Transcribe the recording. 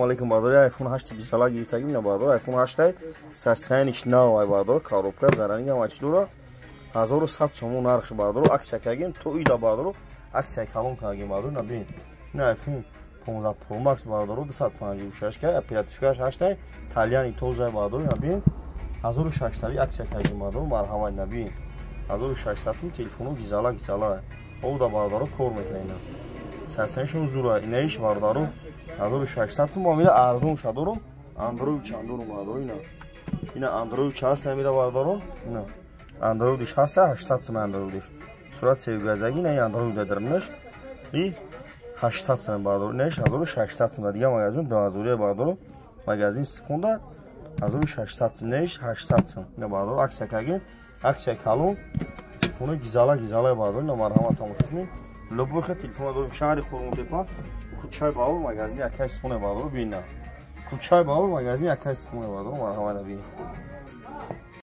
Алейкум бардори айфон 8 бисала гирифтагӣ мина бардор айфон 8 састаяниш нав ай бардор коробка заранинг амачдора 1100 сомон нархш бардор аксия кагем то ида бардор аксия калон кагем бардор набин ина айфон 15 Pro Max бардор 256 ка оперативкаш 8 талияни тоза бардор набин 1600 аксия кагем бардор марҳамат набин 1600 телефону гизала ода бардор кор мекунем састаянишон зура инаиш бардор 1600 мамира арзон шадорум андроид чандорум бардор ина андроид част намира бардорум ина андроид 800 сом андроид сурат севгазаги ина андроид дадырнаш и 800 сом бардор неш 1600 сом дига магазин 2000 бардор магазин секунда 1600 неш 800 сом ина бардор аксия кагин аксия калон телефони гизала бардор ина марҳамат тамошо кунед лобохе телефон дорим шаҳри Қурғонтеппа Кучаи Баҳор магазин якай споне бардор бина Кучаи Баҳор магазин якай споне бардор марҳамат набин